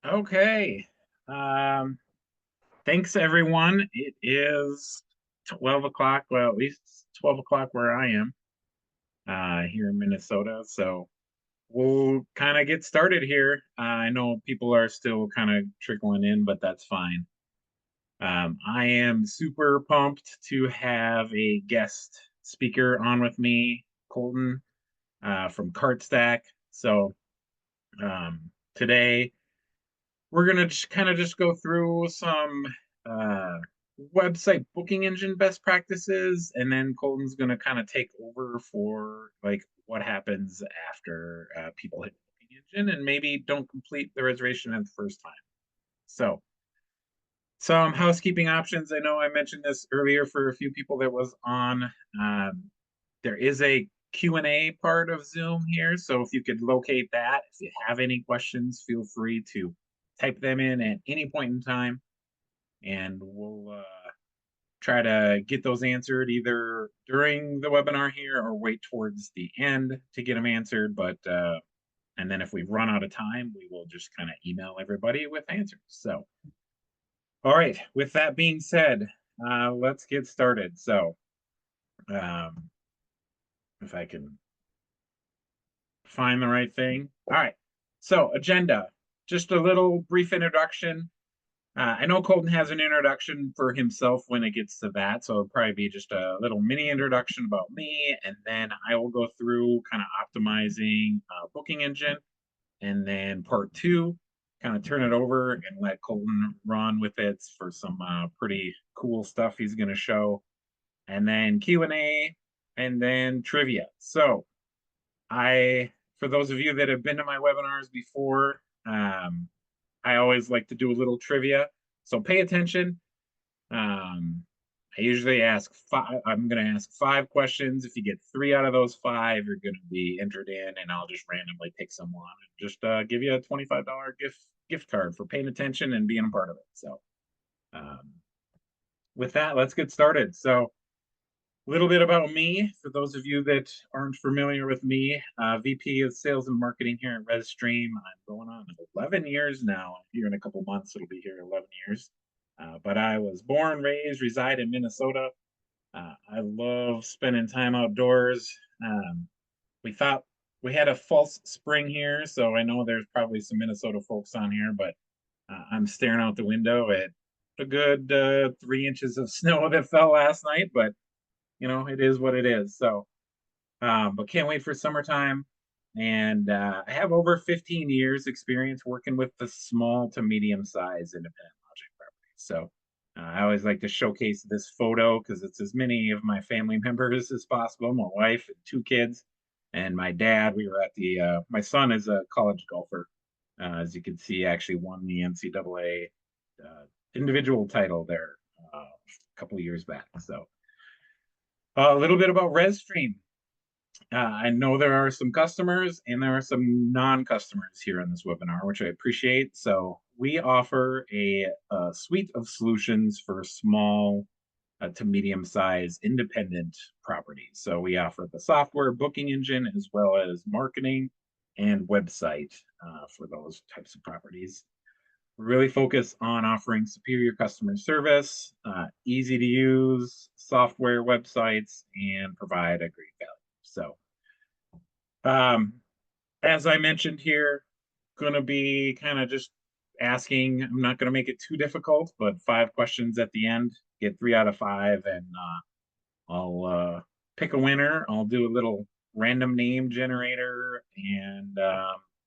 Okay. Um, Thanks everyone. It is 12 o'clock. Well, at least it's 12 o'clock where I am, here in Minnesota. So we'll kind of get started here. I know people are still kind of trickling in, but that's fine. I am super pumped to have a guest speaker on with me, Colton, from CartStack. So today we're gonna just kind of just go through some uh, website booking engine best practices, and then Colton's gonna kind of take over for like what happens after people hit the booking engine and maybe don't complete the reservation at the first time. So some housekeeping options. I know I mentioned this earlier for a few people that was on. There is a Q&A part of Zoom here, so if you could locate that, if you have any questions, feel free to type them in at any point in time, and we'll try to get those answered either during the webinar here or wait towards the end to get them answered. But and then if we run out of time, we will just kind of email everybody with answers. So, all right, with that being said, let's get started. So, um, if I can find the right thing. All right. So, agenda, just a little brief introduction. I know Colton has an introduction for himself when it gets to that. So, it'll probably be just a little mini introduction about me. And then I will go through kind of optimizing booking engine. And then part two, kind of turn it over and let Colton run with it for some pretty cool stuff he's going to show. And then Q&A and then trivia. So, for those of you that have been to my webinars before, I always like to do a little trivia. So pay attention. I usually ask five. I'm going to ask 5 questions. If you get 3 out of those 5, you're going to be entered in, and I'll just randomly pick someone and just give you a $25 gift card for paying attention and being a part of it. So, um, with that, let's get started. So, a little bit about me, for those of you that aren't familiar with me, VP of Sales and Marketing here at rezStream. I'm going on 11 years now. Here in a couple months, it'll be here 11 years. But I was born, raised, reside in Minnesota. I love spending time outdoors. We thought we had a false spring here, so I know there's probably some Minnesota folks on here, but I'm staring out the window at a good 3 inches of snow that fell last night, but it is what it is. So, but can't wait for summertime. And I have over 15 years experience working with the small to medium size independent lodging properties. So I always like to showcase this photo because it's as many of my family members as possible, my wife and 2 kids. And my dad, we were at my son is a college golfer. As you can see, actually won the NCAA individual title there a couple of years back. So a little bit about rezStream. I know there are some customers and there are some non-customers here on this webinar, which I appreciate. So we offer a suite of solutions for small to medium-sized independent properties. So we offer the software booking engine as well as marketing and website for those types of properties. We really focus on offering superior customer service, easy to use software websites, and provide a great value. So, um, as I mentioned here, going to be kind of just asking, I'm not going to make it too difficult, but 5 questions at the end, get 3 out of 5, and I'll pick a winner. I'll do a little random name generator and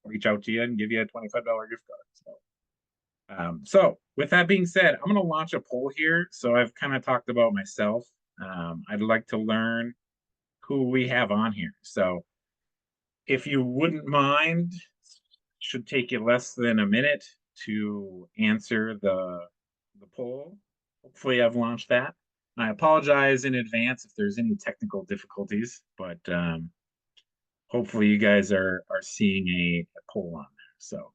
reach out to you and give you a $25 gift card. So with that being said, I'm going to launch a poll here. So I've kind of talked about myself. I'd like to learn who we have on here. So if you wouldn't mind, should take you less than a minute to answer the poll. Hopefully I've launched that. I apologize in advance if there's any technical difficulties, but hopefully you guys are seeing a poll on there. So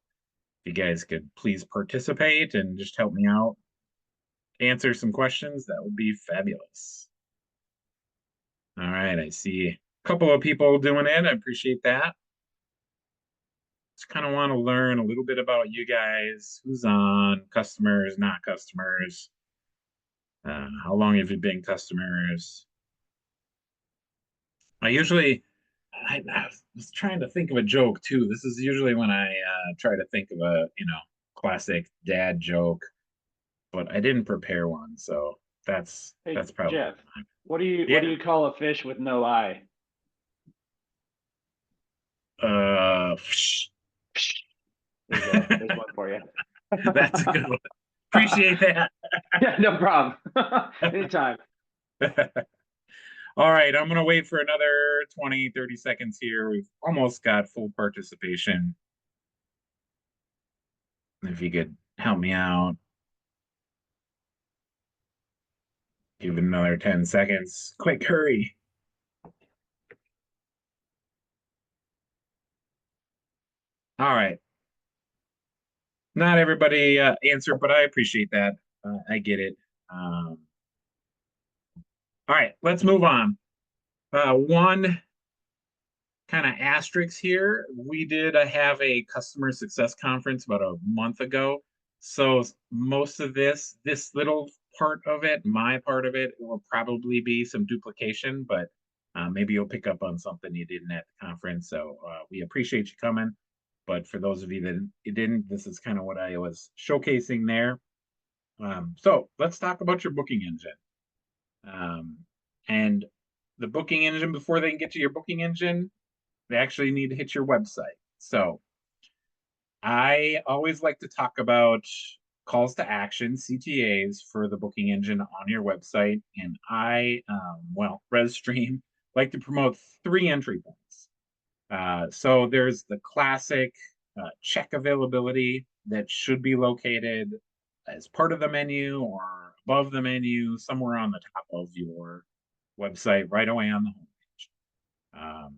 if you guys could please participate and just help me out, answer some questions, that would be fabulous. All right, I see a couple of people doing it. I appreciate that. Just kind of want to learn a little bit about you guys, who's on, customers, not customers. How long have you been customers? I usually, I was trying to think of a joke too. This is usually when I try to think of a, classic dad joke, but I didn't prepare one, so Hey, that's probably Jeff, fine. what do Yeah. you call a fish with no eye? Uh, There you go. There's one for you. that's a good one. Appreciate that. Yeah, no problem. Anytime. All right, I'm gonna wait for another 20, 30 seconds here. We've almost got full participation. If you could help me out, give it another 10 seconds. Quick, hurry. All right. Not everybody answered, but I appreciate that. I get it. Um, all right, let's move on. One kind of asterisk here. We did have a customer success conference about a month ago. So most of this little part of it, my part of it, will probably be some duplication, but maybe you'll pick up on something you didn't at the conference. So we appreciate you coming. But for those of you that didn't, this is kind of what I was showcasing there. So let's talk about your booking engine. And the booking engine, before they can get to your booking engine, they actually need to hit your website. So I always like to talk about calls to action, CTAs, for the booking engine on your website. And rezStream, like to promote three entry points. So there's the classic check availability that should be located as part of the menu or above the menu, somewhere on the top of your website, right away on the homepage.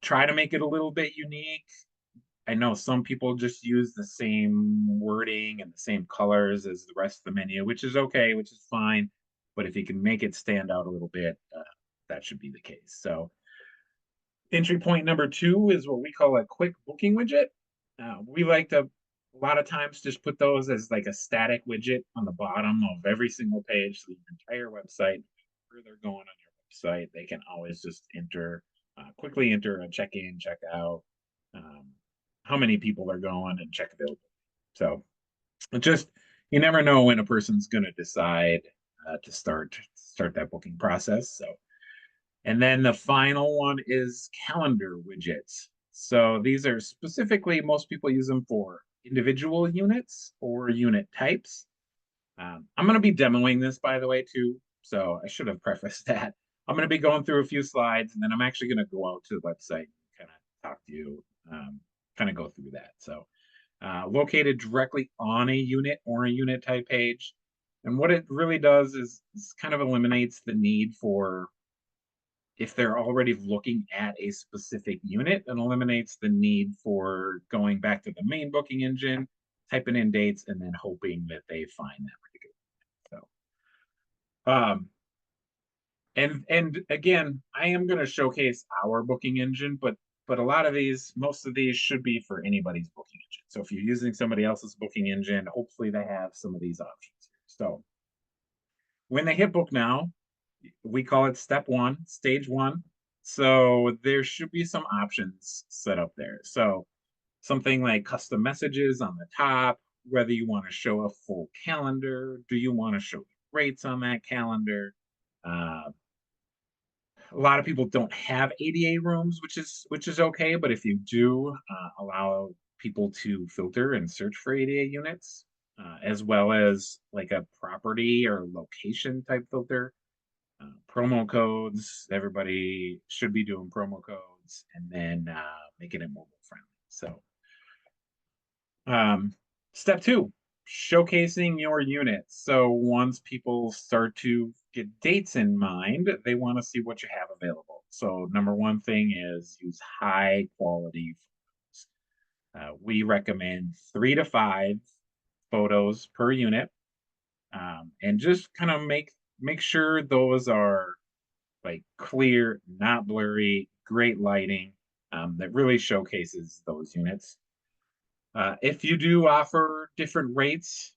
Try to make it a little bit unique. I know some people just use the same wording and the same colors as the rest of the menu, which is okay, which is fine. But if you can make it stand out a little bit, that should be the case. So entry point number two is what we call a quick booking widget. We like to a lot of times just put those as like a static widget on the bottom of every single page. So your entire website, where they're going on your website, they can always just quickly enter a check in, check out, um, how many people are going, and check availability. So just you never know when a person's going to decide to start that booking process. So and then the final one is calendar widgets. So these are specifically, most people use them for individual units or unit types. I'm going to be demoing this, by the way, too. So I should have prefaced that. I'm going to be going through a few slides, and then I'm actually going to go out to the website and kind of talk to you, kind of go through that. So located directly on a unit or a unit type page. And what it really does is kind of eliminates the need for, if they're already looking at a specific unit, and eliminates the need for going back to the main booking engine, typing in dates, and then hoping that they find that particular. So, and again, I am going to showcase our booking engine, but a lot of these, most of these should be for anybody's booking engine. So if you're using somebody else's booking engine, hopefully they have some of these options. So when they hit book now, we call it step one, stage one. So there should be some options set up there. So something like custom messages on the top, whether you want to show a full calendar, do you want to show the rates on that calendar? Uh, a lot of people don't have ADA rooms, which is okay, but if you do, allow people to filter and search for ADA units, as well as like a property or location type filter. Promo codes, everybody should be doing promo codes, and then making it mobile friendly. So um, step two, showcasing your units. So once people start to get dates in mind, they want to see what you have available. So number one thing is use high quality photos. We recommend 3 to 5 photos per unit, and just kind of make sure those are like clear, not blurry, great lighting. that really showcases those units. If you do offer different rates,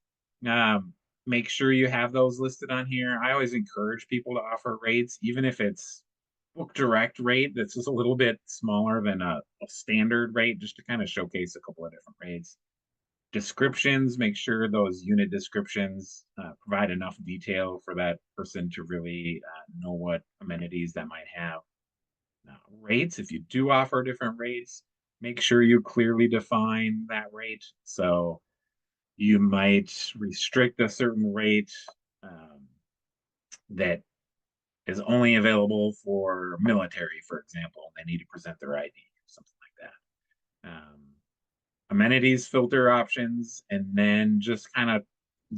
um, make sure you have those listed on here. I always encourage people to offer rates, even if it's book direct rate that's just a little bit smaller than a standard rate, just to kind of showcase a couple of different rates. Descriptions, make sure those unit descriptions provide enough detail for that person to really know what amenities that might have. Rates, if you do offer different rates, make sure you clearly define that rate. So you might restrict a certain rate um, that is only available for military, for example. They need to present their ID or something like that. Amenities filter options, and then just kind of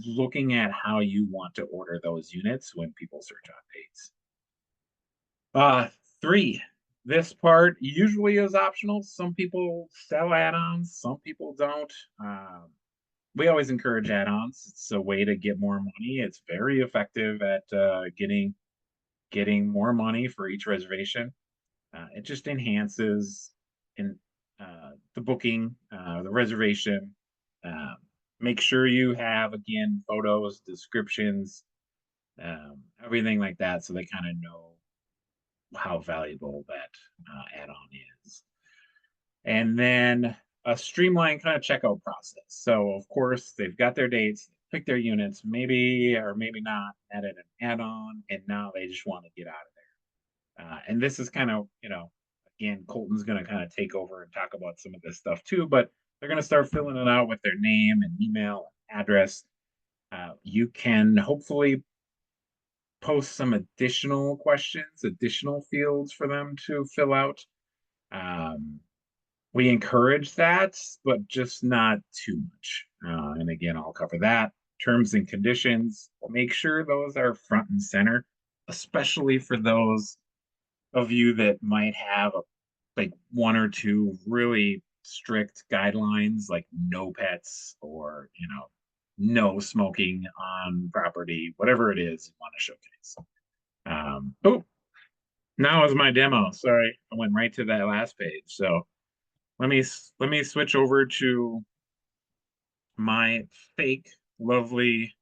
looking at how you want to order those units when people search on dates. Uh, Three, this part usually is optional. Some people sell add-ons, some people don't. We always encourage add-ons. It's a way to get more money. It's very effective at getting more money for each reservation. It just enhances in the booking, the reservation. Um, Make sure you have again photos, descriptions, everything like that, so they kind of know how valuable that add-on is. And then a streamlined kind of checkout process. So of course they've got their dates, pick their units, maybe or maybe not added an add-on, and now they just want to get out of there. And this is kind of, again, Colton's going to kind of take over and talk about some of this stuff too, but they're going to start filling it out with their name and email and address. You can hopefully post some additional questions, additional fields for them to fill out. Um, we encourage that, but just not too much. And again, I'll cover that. Terms and conditions, make sure those are front and center, especially for those of you that might have like one or two really strict guidelines, like no pets or, no smoking on property, whatever it is you want to showcase. Oh, now is my demo. Sorry, I went right to that last page. So let me switch over to my fake lovely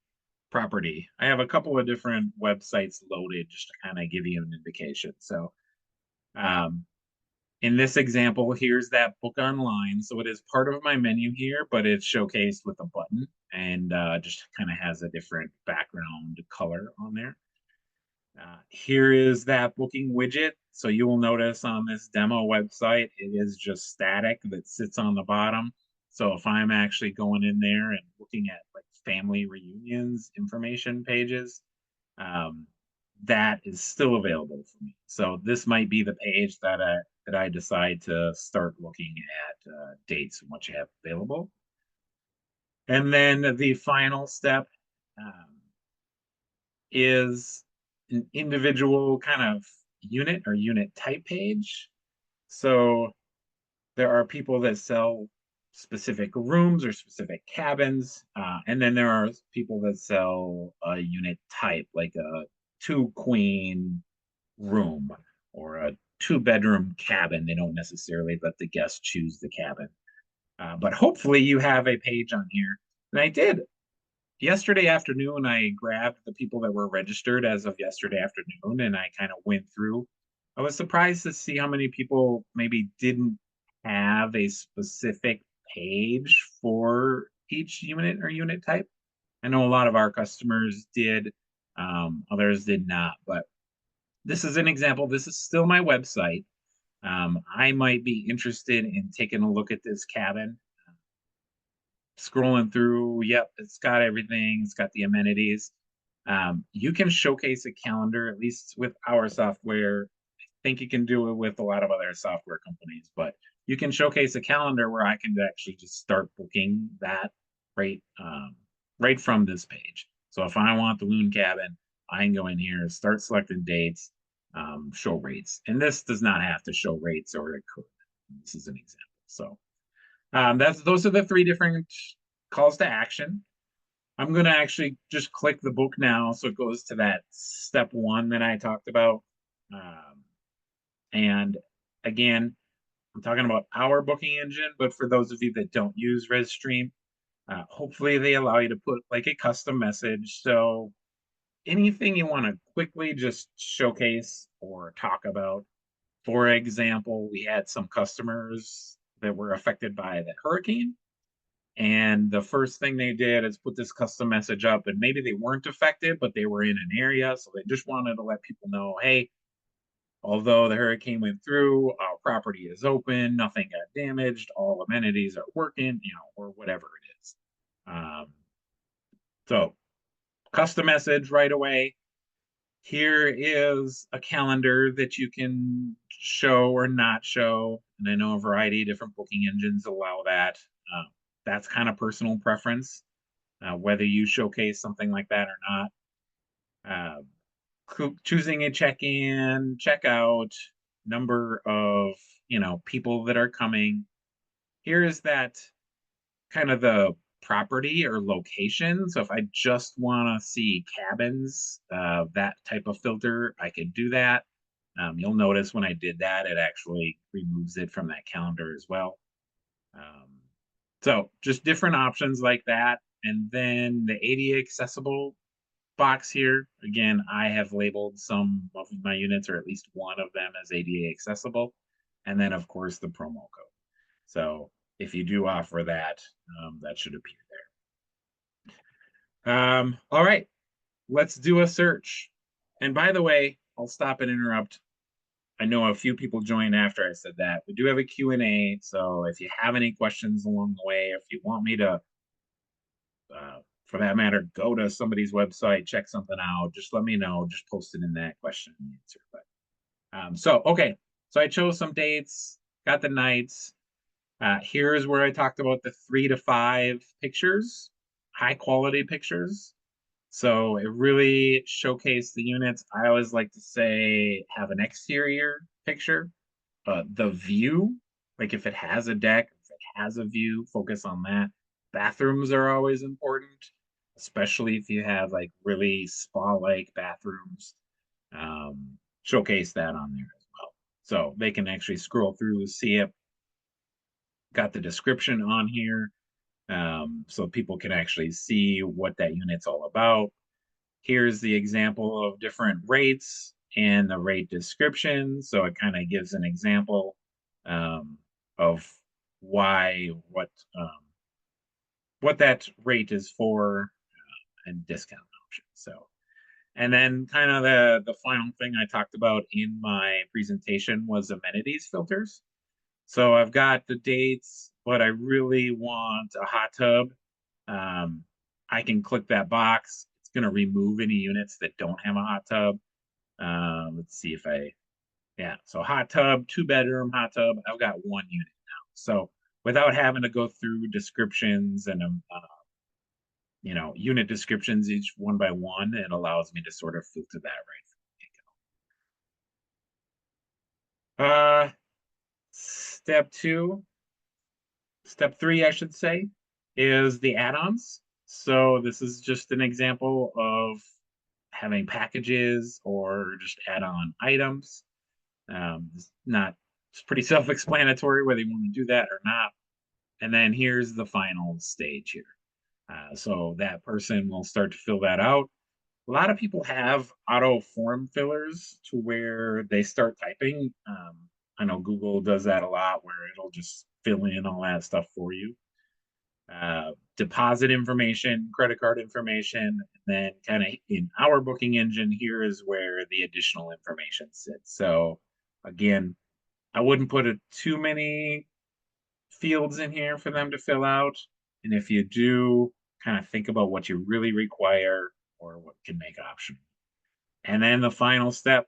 property. I have a couple of different websites loaded just to kind of give you an indication. So um, in this example, here's that book online. So it is part of my menu here, but it's showcased with a button and just kind of has a different background color on there. Here is that booking widget. So you will notice on this demo website, it is just static that sits on the bottom. So if I'm actually going in there and looking at like family reunions information pages, um, that is still available for me. So this might be the page that I decide to start looking at dates and what you have available. And then the final step is an individual kind of unit or unit type page. So there are people that sell specific rooms or specific cabins, and then there are people that sell a unit type, like a two queen room or a two-bedroom cabin. They don't necessarily let the guests choose the cabin. But hopefully you have a page on here. And I did yesterday afternoon, I grabbed the people that were registered as of yesterday afternoon and I kind of went through. I was surprised to see how many people maybe didn't have a specific page for each unit or unit type. I know a lot of our customers did, others did not, but this is an example. This is still my website. I might be interested in taking a look at this cabin, scrolling through. Yep, it's got everything. It's got the amenities. You can showcase a calendar, at least with our software. I think you can do it with a lot of other software companies, but you can showcase a calendar where I can actually just start booking that right from this page. So if I want the loon cabin, I can go in here, start selecting dates, show rates. And this does not have to show rates, or it could. This is an example. So those are the three different calls to action. I'm going to actually just click the book now. So it goes to that step one that I talked about. And again, I'm talking about our booking engine, but for those of you that don't use rezStream, hopefully they allow you to put like a custom message. So anything you want to quickly just showcase or talk about. For example, we had some customers that were affected by the hurricane. And the first thing they did is put this custom message up, and maybe they weren't affected, but they were in an area. So they just wanted to let people know, hey, although the hurricane went through, our property is open, nothing got damaged, all amenities are working, or whatever it is. Um, so custom message right away. Here is a calendar that you can show or not show. And I know a variety of different booking engines allow that. That's kind of personal preference, whether you showcase something like that or not. Choosing a check-in, check-out, number of, people that are coming. Here is that kind of the property or location. So if I just want to see cabins, that type of filter, I could do that. You'll notice when I did that, it actually removes it from that calendar as well. Um, so just different options like that. And then the ADA accessible box here, again, I have labeled some of my units, or at least one of them, as ADA accessible. And then, of course, the promo code. So if you do offer that, that should appear there. All right, let's do a search. And by the way, I'll stop and interrupt. I know a few people joined after I said that. We do have a Q&A, so if you have any questions along the way, if you want me to, for that matter, go to somebody's website, check something out, just let me know. Just post it in that question and answer. But okay, so I chose some dates, got the nights. Here's where I talked about the 3 to 5 pictures, high quality pictures. So it really showcased the units. I always like to say have an exterior picture, the view, like if it has a deck, if it has a view, focus on that. Bathrooms are always important, especially if you have like really spa-like bathrooms. Showcase that on there as well. So they can actually scroll through, see it. Got the description on here, so people can actually see what that unit's all about. Here's the example of different rates and the rate description. So it kind of gives an example of why, what that rate is for, and discount options. So, and then kind of the final thing I talked about in my presentation was amenities filters. So I've got the dates, but I really want a hot tub. Um, I can click that box. It's going to remove any units that don't have a hot tub. Let's see if yeah. So hot tub, 2-bedroom hot tub. I've got one unit now. So without having to go through descriptions and, unit descriptions each one by one, it allows me to sort of filter that right. Step two, Step three, I should say, is the add-ons. So this is just an example of having packages or just add-on items. It's pretty self-explanatory whether you want to do that or not. And then here's the final stage here. So that person will start to fill that out. A lot of people have auto form fillers to where they start typing. I know Google does that a lot where it'll just fill in all that stuff for you. Deposit information, credit card information, and then kind of in our booking engine, here is where the additional information sits. So again, I wouldn't put too many fields in here for them to fill out. And if you do, kind of think about what you really require or what can make optional. And then the final step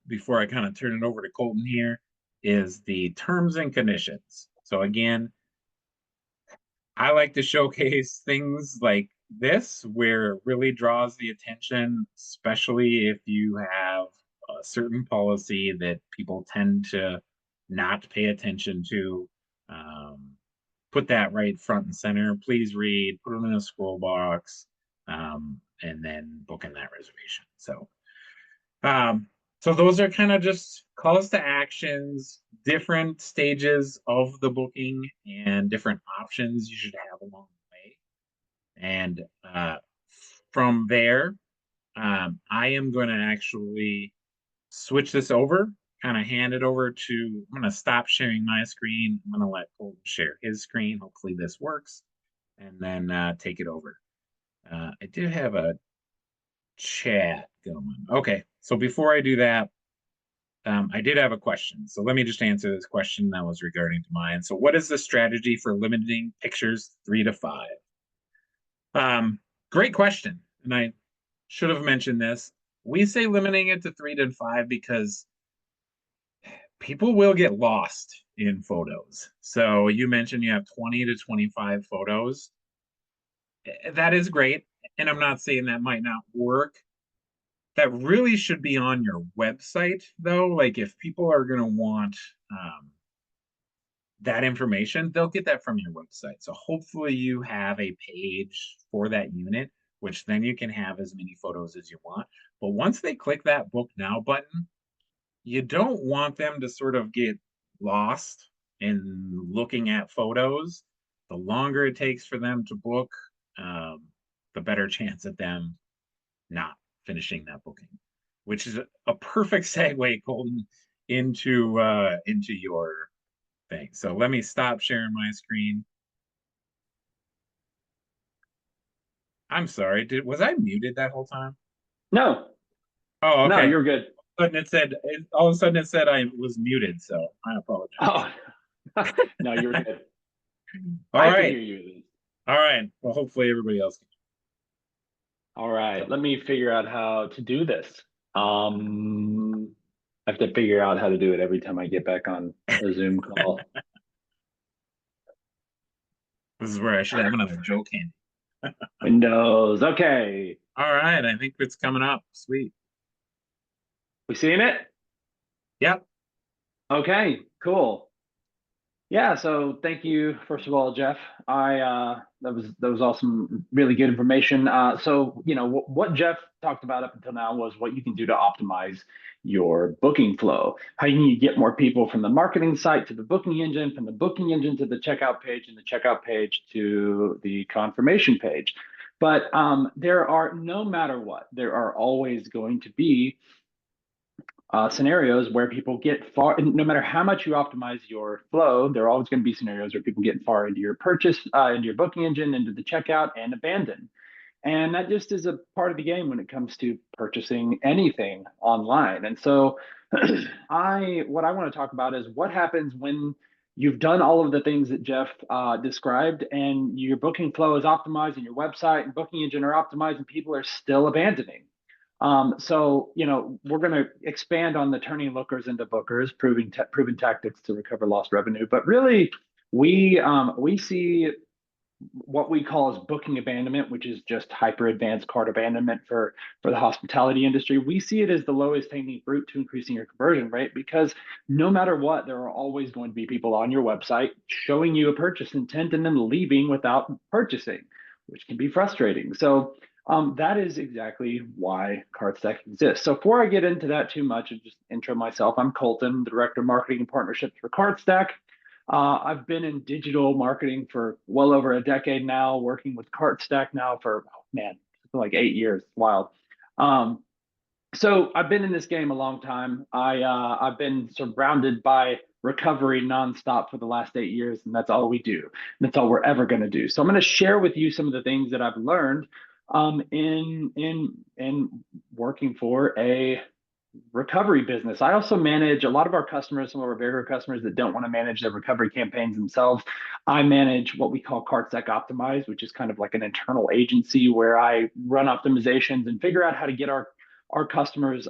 before I kind of turn it over to Colton here is the terms and conditions. So again, I like to showcase things like this where it really draws the attention, especially if you have a certain policy that people tend to not pay attention to. Um, Put that right front and center. Please read, put it in a scroll box, and then book in that reservation. Um, so those are kind of just calls to actions, different stages of the booking and different options you should have along the way. And from there, I am going to actually switch this over, kind of hand it over to, I'm going to stop sharing my screen. I'm going to let Colton share his screen. Hopefully this works. And then take it over. I did have a chat going. Okay, so before I do that, I did have a question. So let me just answer this question that was regarding to mine. So what is the strategy for limiting pictures 3 to 5? Great question. And I should have mentioned this. We say limiting it to 3 to 5 because people will get lost in photos. So you mentioned you have 20 to 25 photos. That is great. And I'm not saying that might not work. That really should be on your website, though. Like if people are going to want that information, they'll get that from your website. So hopefully you have a page for that unit, which then you can have as many photos as you want. But once they click that book now button, you don't want them to sort of get lost in looking at photos. The longer it takes for them to book, the better chance of them not finishing that booking, which is a perfect segue, Colton, into your thing. So let me stop sharing my screen. I'm sorry. Was I muted that whole time? No, Oh, no, okay. you're good. All of a sudden it said I was muted, so I apologize. Oh, no, you're good. All I can right. hear you at least. All right. Well, hopefully everybody else can. All right, So let me figure out how to do this. I have to figure out how to do it every time I get back on a Zoom call. this is where I should have another joke handy. Windows. Okay. All right. I think it's coming up. Sweet. We seeing it? Yep. Okay, cool. Yeah, so thank you, first of all, Jeff. I that was awesome, really good information. So what Jeff talked about up until now was what you can do to optimize your booking flow. How you can get more people from the marketing site to the booking engine, from the booking engine to the checkout page, and the checkout page to the confirmation page. But there are, no matter what, there are always going to be scenarios where people get far, no matter how much you optimize your flow, there are always going to be scenarios where people get far into your purchase, into your booking engine, into the checkout, and abandon. And that just is a part of the game when it comes to purchasing anything online. And so, what I want to talk about is what happens when you've done all of the things that Jeff described, and your booking flow is optimized, and your website and booking engine are optimized, and people are still abandoning. So we're going to expand on the turning lookers into bookers, proven tactics to recover lost revenue. But really, we see what we call as booking abandonment, which is just hyper advanced cart abandonment for the hospitality industry. We see it as the lowest hanging fruit to increasing your conversion rate, because no matter what, there are always going to be people on your website showing you a purchase intent and then leaving without purchasing, which can be frustrating. So that is exactly why CartStack exists. So before I get into that too much and just intro myself, I'm Colton, the Director of Marketing and Partnerships for CartStack. I've been in digital marketing for well over a decade now, working with CartStack now for, oh, man, like 8 years. Wild. Um, so I've been in this game a long time. I've been surrounded by recovery nonstop for the last 8 years, and that's all we do. And that's all we're ever going to do. So I'm going to share with you some of the things that I've learned in working for a recovery business. I also manage a lot of our customers, some of our bigger customers that don't want to manage their recovery campaigns themselves. I manage what we call CartStack Optimize, which is kind of like an internal agency where I run optimizations and figure out how to get our customers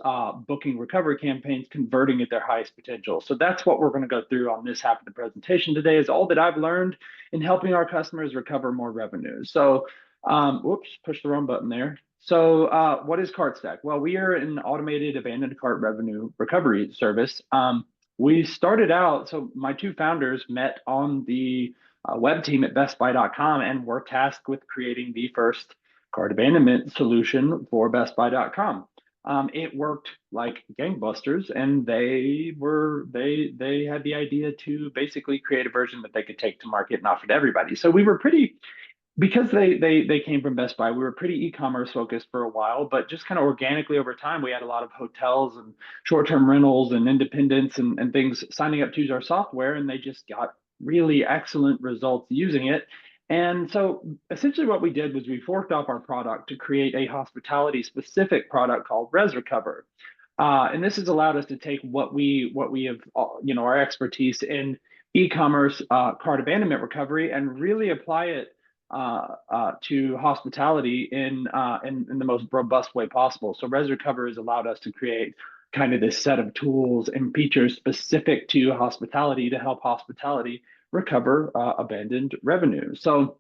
booking recovery campaigns converting at their highest potential. So that's what we're going to go through on this half of the presentation today, is all that I've learned in helping our customers recover more revenue. So whoops, push the wrong button there. So what is CartStack? Well, we are an automated abandoned cart revenue recovery service. We started out, so my two founders met on the web team at bestbuy.com and were tasked with creating the first cart abandonment solution for bestbuy.com. it worked like gangbusters, and they had the idea to basically create a version that they could take to market and offer to everybody. So we were pretty, because they came from Best Buy, we were pretty e-commerce focused for a while, but just kind of organically over time, we had a lot of hotels and short-term rentals and independents and things signing up to use our software, and they just got really excellent results using it. And so essentially what we did was we forked off our product to create a hospitality specific product called ResRecover. And this has allowed us to take what we have, our expertise in e-commerce cart abandonment recovery and really apply it to hospitality in the most robust way possible. So ResRecover has allowed us to create kind of this set of tools and features specific to hospitality to help hospitality recover abandoned revenue. So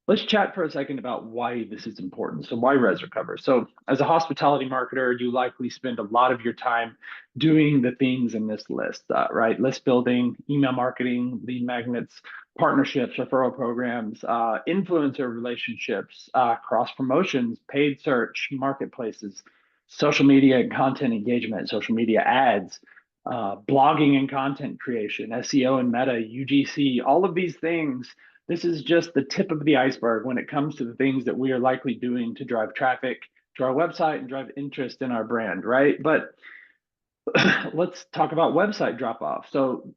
let's chat for a second about why this is important. So why ResRecover? So as a hospitality marketer, you likely spend a lot of your time doing the things in this list, right? List building, email marketing, lead magnets, partnerships, referral programs, influencer relationships, cross promotions, paid search, marketplaces, social media and content engagement, social media ads, blogging and content creation, SEO and meta, UGC, all of these things. This is just the tip of the iceberg when it comes to the things that we are likely doing to drive traffic to our website and drive interest in our brand, right? But let's talk about website drop off. So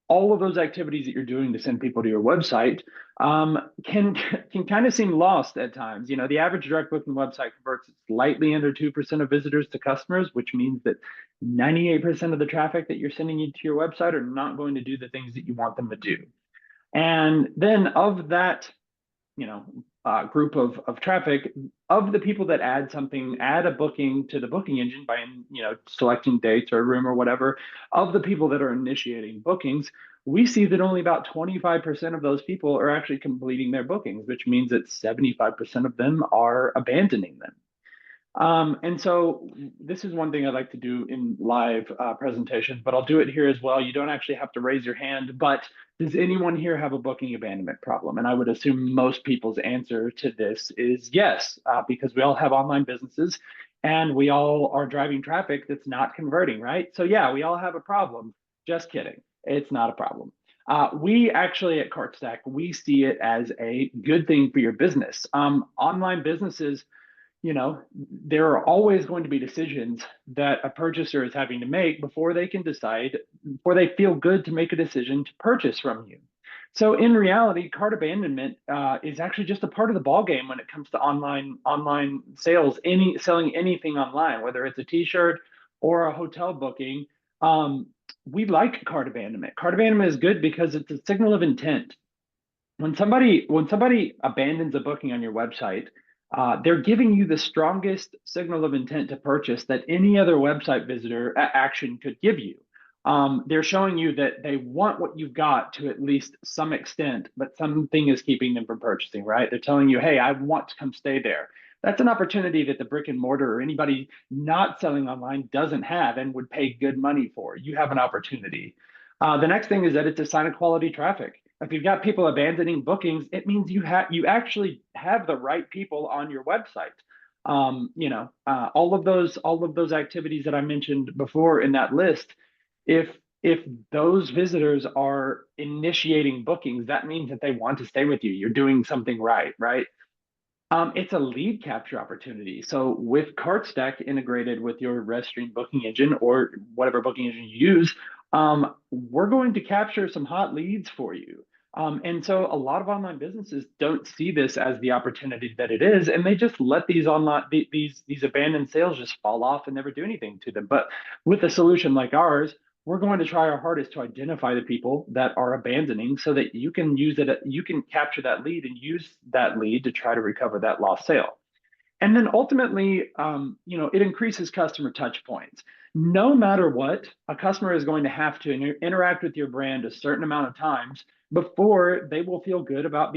all of those activities that you're doing to send people to your website can kind of seem lost at times. You know, the average direct booking website converts slightly under 2% of visitors to customers, which means that 98% of the traffic that you're sending into your website are not going to do the things that you want them to do. And then of that, group of traffic, of the people that add a booking to the booking engine by, selecting dates or a room or whatever, of the people that are initiating bookings, we see that only about 25% of those people are actually completing their bookings, which means that 75% of them are abandoning them. And so this is one thing I like to do in live presentations, but I'll do it here as well. You don't actually have to raise your hand, but does anyone here have a booking abandonment problem? And I would assume most people's answer to this is yes, because we all have online businesses and we all are driving traffic that's not converting, right? So yeah, we all have a problem. Just kidding. It's not a problem. We actually at CartStack, we see it as a good thing for your business. Online businesses, there are always going to be decisions that a purchaser is having to make before they can decide, before they feel good to make a decision to purchase from you. So in reality, cart abandonment is actually just a part of the ball game when it comes to online sales. Selling anything online, whether it's a T-shirt or a hotel booking, we like cart abandonment. Cart abandonment is good because it's a signal of intent. When somebody abandons a booking on your website, they're giving you the strongest signal of intent to purchase that any other website visitor action could give you. They're showing you that they want what you've got to at least some extent, but something is keeping them from purchasing, right? They're telling you, hey, I want to come stay there. That's an opportunity that the brick and mortar or anybody not selling online doesn't have and would pay good money for. You have an opportunity. The next thing is that it's a sign of quality traffic. If you've got people abandoning bookings, it means you actually have the right people on your website. All of those activities that I mentioned before in that list, if those visitors are initiating bookings, that means that they want to stay with you. You're doing something right, right? It's a lead capture opportunity. So with CartStack integrated with your rezStream booking engine or whatever booking engine you use, we're going to capture some hot leads for you. And so a lot of online businesses don't see this as the opportunity that it is, and they just let these abandoned sales just fall off and never do anything to them. But with a solution like ours, we're going to try our hardest to identify the people that are abandoning so that you can you can capture that lead and use that lead to try to recover that lost sale. And then ultimately, it increases customer touch points. No matter what, a customer is going to have to interact with your brand a certain amount of times before they will feel good about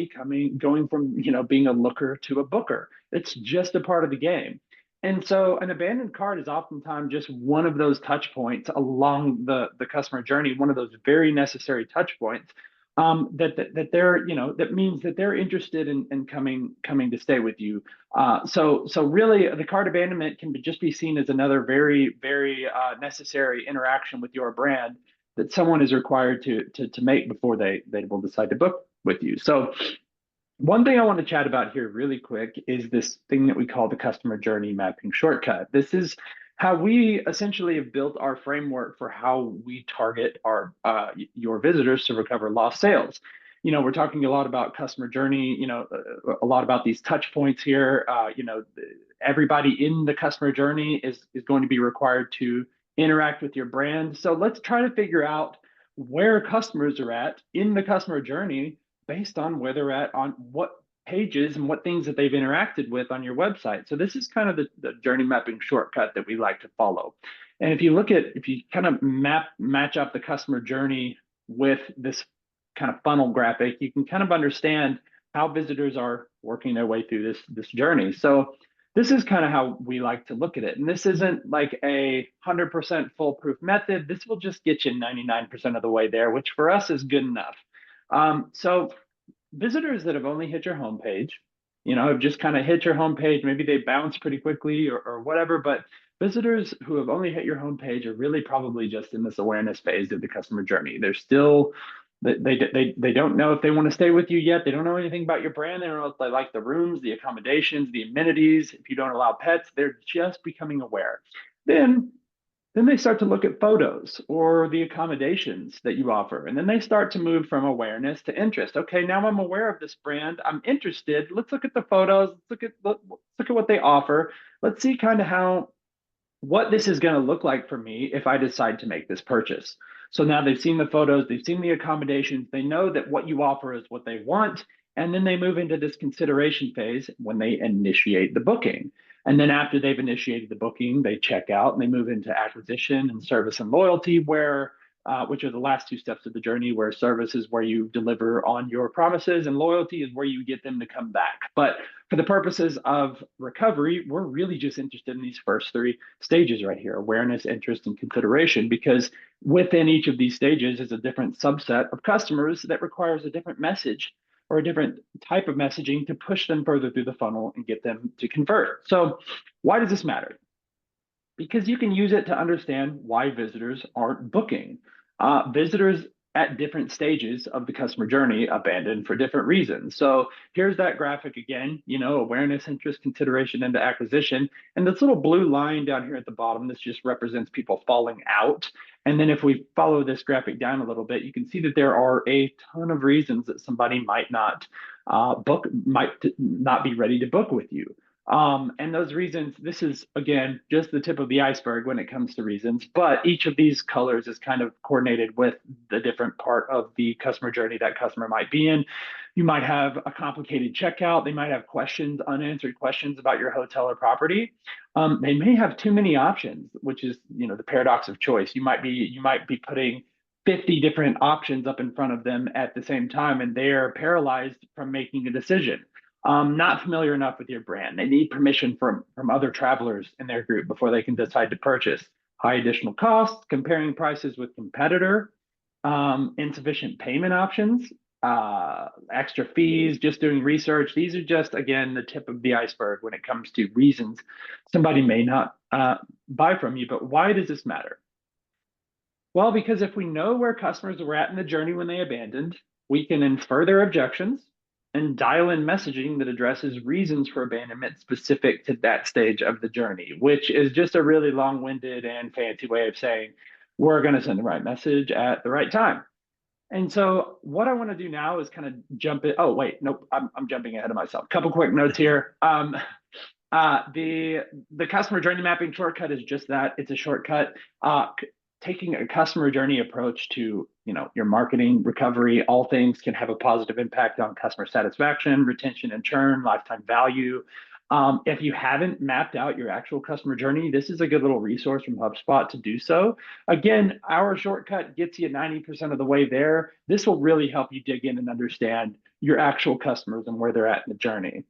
going from, being a looker to a booker. It's just a part of the game. And so an abandoned cart is oftentimes just one of those touch points along the customer journey, one of those very necessary touch points. that they're, that means that they're interested in coming to stay with you. So really, the cart abandonment can just be seen as another very necessary interaction with your brand that someone is required to make before they will decide to book with you. So one thing I want to chat about here really quick is this thing that we call the customer journey mapping shortcut. This is how we essentially have built our framework for how we target our your visitors to recover lost sales. We're talking a lot about customer journey, a lot about these touch points here. Everybody in the customer journey is going to be required to interact with your brand. So let's try to figure out where customers are at in the customer journey based on where they're at on what pages and what things that they've interacted with on your website. So this is kind of the journey mapping shortcut that we like to follow. And if you kind of match up the customer journey with this kind of funnel graphic, you can kind of understand how visitors are working their way through this journey. So this is kind of how we like to look at it. And this isn't like a 100% foolproof method. This will just get you 99% of the way there, which for us is good enough. So visitors that have only hit your homepage, have just kind of hit your homepage, maybe they bounce pretty quickly or whatever, but visitors who have only hit your homepage are really probably just in this awareness phase of the customer journey. They're still they don't know if they want to stay with you yet. They don't know anything about your brand. They don't know if they like the rooms, the accommodations, the amenities. If you don't allow pets, they're just becoming aware. Then then they start to look at photos or the accommodations that you offer. And then they start to move from awareness to interest. Okay, now I'm aware of this brand. I'm interested. Let's look at the photos. Let's look at what they offer. Let's see kind of what this is going to look like for me if I decide to make this purchase. So now they've seen the photos, they've seen the accommodations, they know that what you offer is what they want. And then they move into this consideration phase when they initiate the booking. And then after they've initiated the booking, they check out and they move into acquisition and service and loyalty, which are the last two steps of the journey, where service is where you deliver on your promises and loyalty is where you get them to come back. But for the purposes of recovery, we're really just interested in these first three stages right here: awareness, interest, and consideration, because within each of these stages is a different subset of customers that requires a different message or a different type of messaging to push them further through the funnel and get them to convert. So why does this matter? Because you can use it to understand why visitors aren't booking. Visitors at different stages of the customer journey abandon for different reasons. So here's that graphic again, awareness, interest, consideration, into acquisition. And this little blue line down here at the bottom, this just represents people falling out. And then if we follow this graphic down a little bit, you can see that there are a ton of reasons that somebody might not might not be ready to book with you. And those reasons, this is again just the tip of the iceberg when it comes to reasons, but each of these colors is kind of coordinated with the different part of the customer journey that customer might be in. You might have a complicated checkout. They might have questions, unanswered questions about your hotel or property. They may have too many options, which is, the paradox of choice. You might be putting 50 different options up in front of them at the same time, and they're paralyzed from making a decision. Not familiar enough with your brand. They need permission from other travelers in their group before they can decide to purchase. High additional costs, comparing prices with competitor, insufficient payment options, extra fees, just doing research. These are just, again, the tip of the iceberg when it comes to reasons somebody may not buy from you. But why does this matter? Well, because if we know where customers were at in the journey when they abandoned, we can infer their objections and dial in messaging that addresses reasons for abandonment specific to that stage of the journey, which is just a really long winded and fancy way of saying we're going to send the right message at the right time. And so, what I want to do now is kind of jump in. Oh, wait, nope, I'm jumping ahead of myself. Couple quick notes here. The customer journey mapping shortcut is just that. It's a shortcut. Taking a customer journey approach to your marketing recovery, all things can have a positive impact on customer satisfaction, retention and churn, lifetime value. If you haven't mapped out your actual customer journey, this is a good little resource from HubSpot to do so. Again, our shortcut gets you 90% of the way there. This will really help you dig in and understand your actual customers and where they're at in the journey.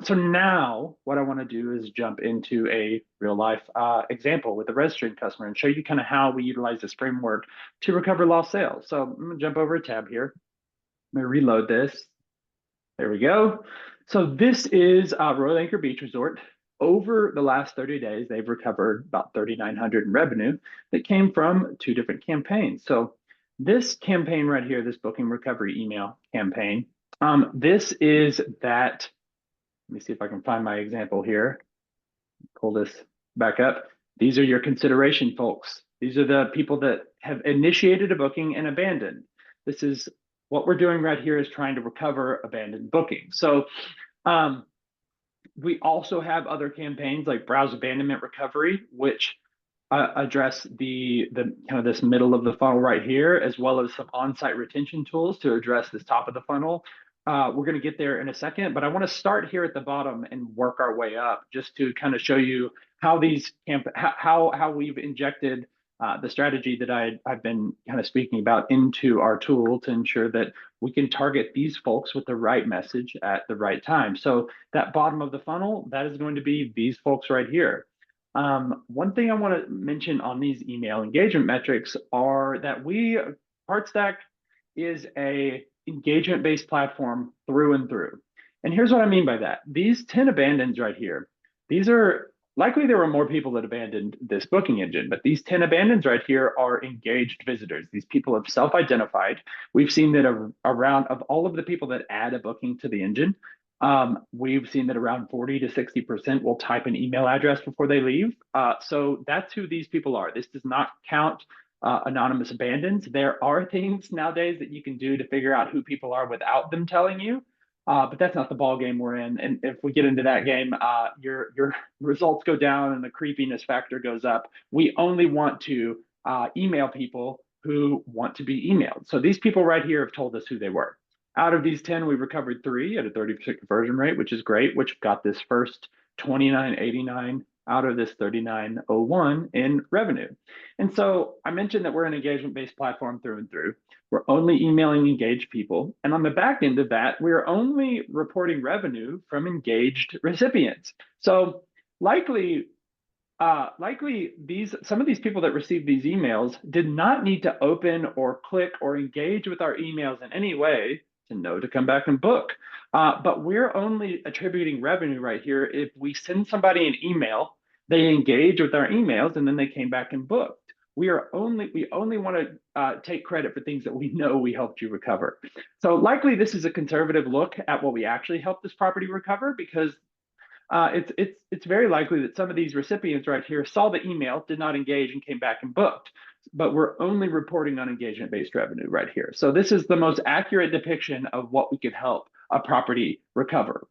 So now what I want to do is jump into a real life example with a rezStream customer and show you kind of how we utilize this framework to recover lost sales. So I'm going to jump over a tab here. Let me reload this. There we go. So this is Royal Anchor Beach Resort. Over the last 30 days, they've recovered about 3,900 in revenue that came from two different campaigns. So this campaign right here, this booking recovery email campaign, this is that. Let me see if I can find my example here. Pull this back up. These are your consideration folks. These are the people that have initiated a booking and abandoned. This is what we're doing right here is trying to recover abandoned bookings. So we also have other campaigns like browse abandonment recovery, which address the kind of this middle of the funnel right here, as well as some on-site retention tools to address this top of the funnel. We're going to get there in a second, but I want to start here at the bottom and work our way up just to kind of show you how these how we've injected the strategy that I've been kind of speaking about into our tool to ensure that we can target these folks with the right message at the right time. So that bottom of the funnel, that is going to be these folks right here. One thing I want to mention on these email engagement metrics are that CartStack is a engagement-based platform through and through. And here's what I mean by that. These 10 abandons right here, these are likely there were more people that abandoned this booking engine, but these 10 abandons right here are engaged visitors. These people have self-identified. We've seen that around of all of the people that add a booking to the engine, we've seen that around 40 to 60% will type an email address before they leave. So that's who these people are. This does not count anonymous abandons. There are things nowadays that you can do to figure out who people are without them telling you. But that's not the ball game we're in. And if we get into that game, your results go down and the creepiness factor goes up. We only want to email people who want to be emailed. So these people right here have told us who they were. Out of these 10, we recovered 3 at a 30% conversion rate, which is great, which got this first 2989 out of this 3901 in revenue. And so I mentioned that we're an engagement-based platform through and through. We're only emailing engaged people. And on the back end of that, we're only reporting revenue from engaged recipients. So likely some of these people that received these emails did not need to open or click or engage with our emails in any way to know to come back and book. But we're only attributing revenue right here if we send somebody an email, they engage with our emails, and then they came back and booked. We only want to take credit for things that we know we helped you recover. So likely this is a conservative look at what we actually helped this property recover, because it's very likely that some of these recipients right here saw the email, did not engage, and came back and booked. But we're only reporting on engagement-based revenue right here. So this is the most accurate depiction of what we could help a property recover.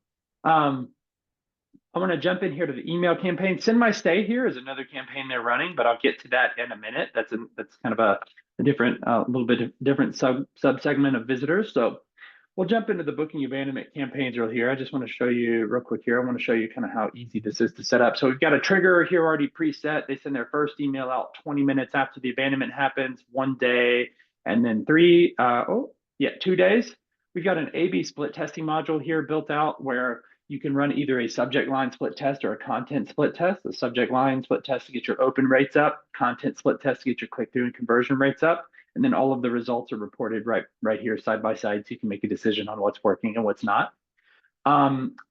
I want to jump in here to the email campaign. Send My Stay here is another campaign they're running, but I'll get to that in a minute. That's kind of a different, little bit different subsegment of visitors. So we'll jump into the booking abandonment campaigns real here. I just want to show you real quick here. I want to show you kind of how easy this is to set up. So we've got a trigger here already preset. They send their first email out 20 minutes after the abandonment happens, 1 day, and then 2 days. We've got an A/B split testing module here built out where you can run either a subject line split test or a content split test. The subject line split test to get your open rates up, content split test to get your click-through and conversion rates up. And then all of the results are reported right here side by side, so you can make a decision on what's working and what's not.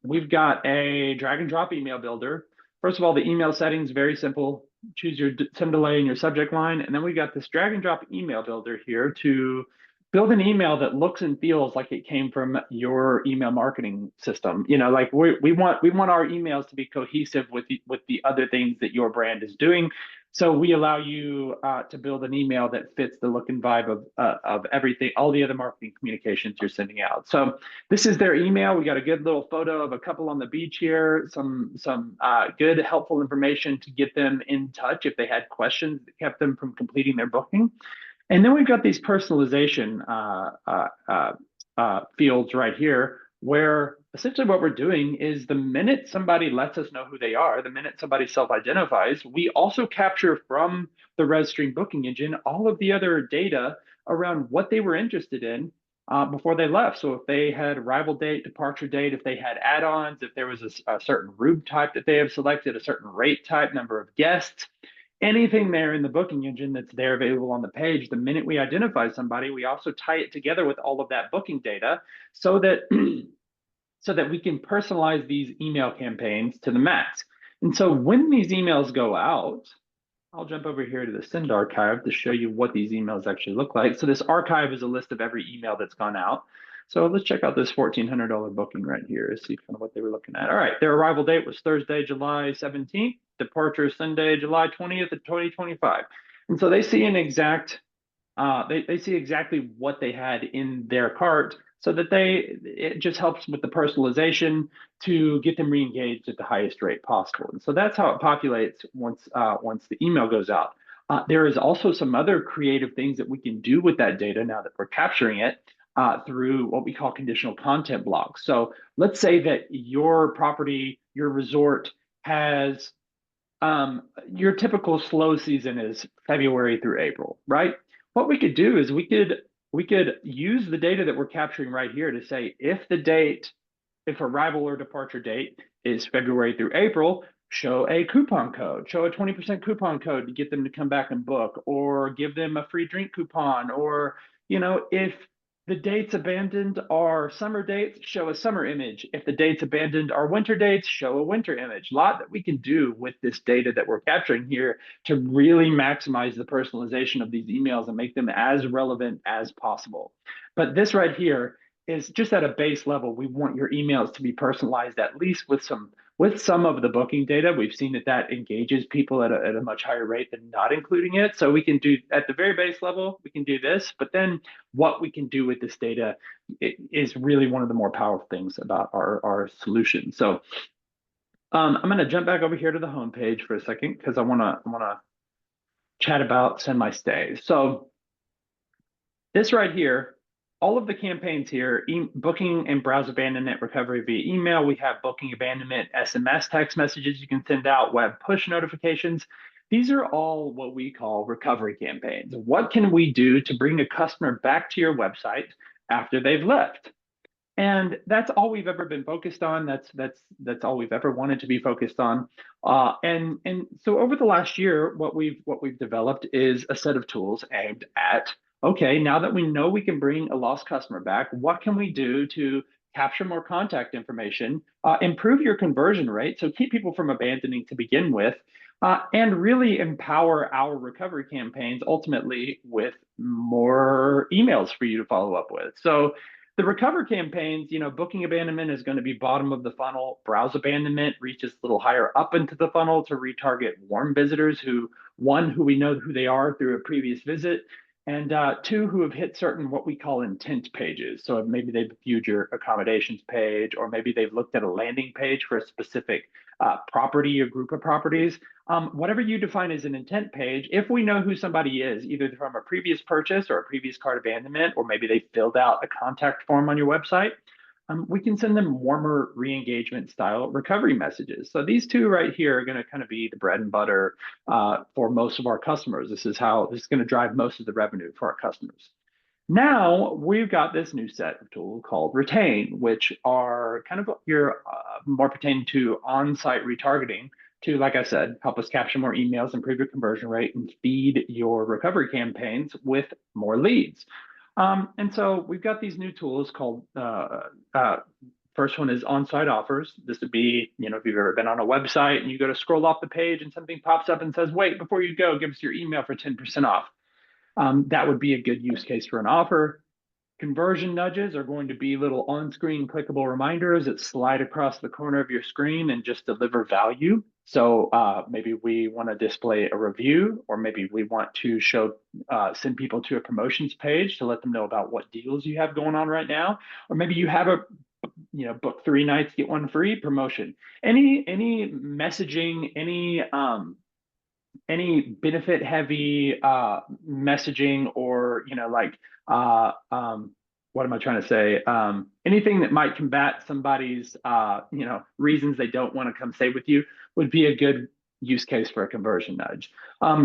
We've got a drag and drop email builder. First of all, the email settings, very simple. Choose your send delay in your subject line. And then we've got this drag and drop email builder here to build an email that looks and feels like it came from your email marketing system. You know, like we want our emails to be cohesive with the other things that your brand is doing. So we allow you to build an email that fits the look and vibe of everything, all the other marketing communications you're sending out. So this is their email. We got a good little photo of a couple on the beach here, some good helpful information to get them in touch if they had questions that kept them from completing their booking. And then we've got these personalization fields right here, where essentially what we're doing is the minute somebody lets us know who they are, the minute somebody self-identifies, we also capture from the rezStream booking engine all of the other data around what they were interested in before they left. So if they had arrival date, departure date, if they had add-ons, if there was a certain room type that they have selected, a certain rate type, number of guests, anything there in the booking engine that's there available on the page, the minute we identify somebody, we also tie it together with all of that booking data so that so that we can personalize these email campaigns to the max. And so when these emails go out, I'll jump over here to the send archive to show you what these emails actually look like. So this archive is a list of every email that's gone out. So let's check out this $1,400 booking right here, see kind of what they were looking at. All right, their arrival date was Thursday, July 17th, departure Sunday, July 20th of 2025. And so they see an exact they see exactly what they had in their cart so that it just helps with the personalization to get them re-engaged at the highest rate possible. And so that's how it populates once the email goes out. There is also some other creative things that we can do with that data now that we're capturing it through what we call conditional content blocks. So let's say that your property, your resort has your typical slow season is February through April, right? What we could do is we could use the data that we're capturing right here to say if arrival or departure date is February through April, show a coupon code, show a 20% coupon code to get them to come back and book, or give them a free drink coupon, or if the dates abandoned are summer dates, show a summer image. If the dates abandoned are winter dates, show a winter image. A lot that we can do with this data that we're capturing here to really maximize the personalization of these emails and make them as relevant as possible. But this right here is just at a base level. We want your emails to be personalized, at least with some of the booking data. We've seen that engages people at a much higher rate than not including it. So we can do at the very base level, we can do this, but then what we can do with this data is really one of the more powerful things about our solution. So I'm going to jump back over here to the home page for a second because I want to chat about Send My Stay. So this right here, all of the campaigns here, booking and browse abandonment recovery via email. We have booking abandonment, SMS text messages you can send out, web push notifications. These are all what we call recovery campaigns. What can we do to bring a customer back to your website after they've left? And that's all we've ever been focused on. That's all we've ever wanted to be focused on. And so over the last year, what we've developed is a set of tools aimed at, okay, now that we know we can bring a lost customer back, what can we do to capture more contact information, improve your conversion rate, so keep people from abandoning to begin with, and really empower our recovery campaigns ultimately with more emails for you to follow up with. So the recover campaigns, booking abandonment is going to be bottom of the funnel. Browse abandonment reaches a little higher up into the funnel to retarget warm visitors who we know who they are through a previous visit, and two, who have hit certain what we call intent pages. So maybe they've viewed your accommodations page, or maybe they've looked at a landing page for a specific property or group of properties. Whatever you define as an intent page, if we know who somebody is, either from a previous purchase or a previous cart abandonment, or maybe they filled out a contact form on your website, we can send them warmer re-engagement style recovery messages. So these two right here are going to kind of be the bread and butter for most of our customers. This is going to drive most of the revenue for our customers. Now we've got this new set of tools called Retain, which are kind of your more pertaining to on-site retargeting to, like I said, help us capture more emails, improve your conversion rate, and feed your recovery campaigns with more leads. And so we've got these new tools called, first one is on-site offers. This would be, if you've ever been on a website and you go to scroll off the page and something pops up and says, wait, before you go, give us your email for 10% off. That would be a good use case for an offer. Conversion nudges are going to be little on-screen clickable reminders that slide across the corner of your screen and just deliver value. So maybe we want to display a review, or maybe we want to send people to a promotions page to let them know about what deals you have going on right now. Or maybe you have a book 3 nights, get 1 free promotion. Any messaging, any benefit heavy messaging, or what am I trying to say? Anything that might combat somebody's reasons they don't want to come stay with you would be a good use case for a conversion nudge.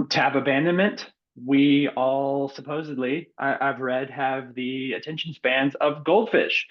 Tab abandonment, we all supposedly, I've read, have the attention spans of goldfish,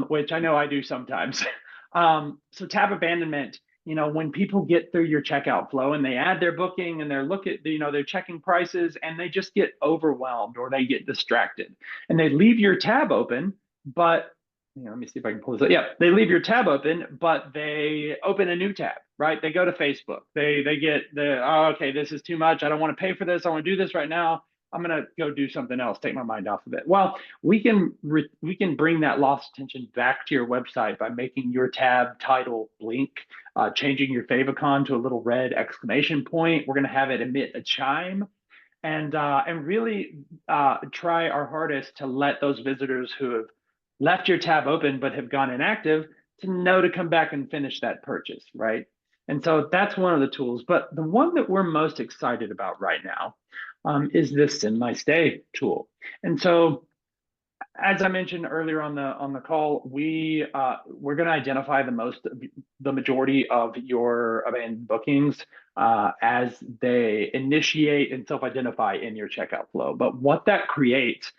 which I know I do sometimes. So tab abandonment when people get through your checkout flow and they add their booking and they're checking prices and they just get overwhelmed or they get distracted and they leave your tab open, but let me see if I can pull this up. Yeah, they leave your tab open, but they open a new tab, right? They go to Facebook. They get okay, this is too much. I don't want to pay for this. I want to do this right now. I'm gonna go do something else, take my mind off of it. Well, we can bring that lost attention back to your website by making your tab title blink, changing your favicon to a little red exclamation point. We're going to have it emit a chime, and really try our hardest to let those visitors who have left your tab open but have gone inactive to know to come back and finish that purchase, right? And so that's one of the tools. But the one that we're most excited about right now is this Send My Stay tool. And so as I mentioned earlier on the call, we're going to identify the majority of your abandoned bookings as they initiate and self-identify in your checkout flow. But what that creates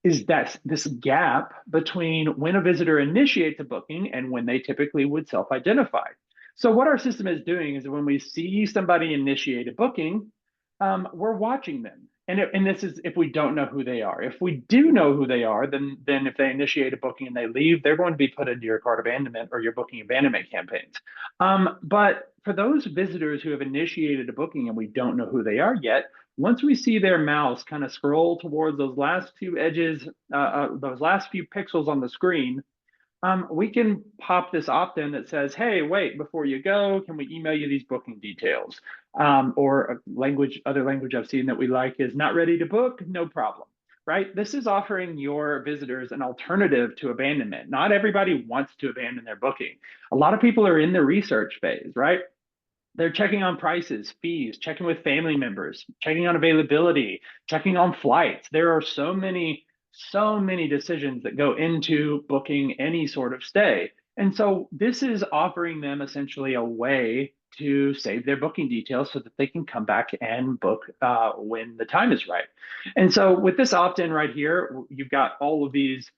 is that this gap between when a visitor initiates a booking and when they typically would self-identify. So what our system is doing is when we see somebody initiate a booking, we're watching them. And this is if we don't know who they are. If we do know who they are, then if they initiate a booking and they leave, they're going to be put into your cart abandonment or your booking abandonment campaigns. But for those visitors who have initiated a booking and we don't know who they are yet, once we see their mouse kind of scroll towards those last few edges, those last few pixels on the screen, we can pop this opt-in that says, hey, wait, before you go, can we email you these booking details? Or other language I've seen that we like is not ready to book, no problem, right? This is offering your visitors an alternative to abandonment. Not everybody wants to abandon their booking. A lot of people are in the research phase, right? They're checking on prices, fees, checking with family members, checking on availability, checking on flights. There are so many decisions that go into booking any sort of stay. And so this is offering them essentially a way to save their booking details so that they can come back and book when the time is right. And so with this opt-in right here, you've got all of these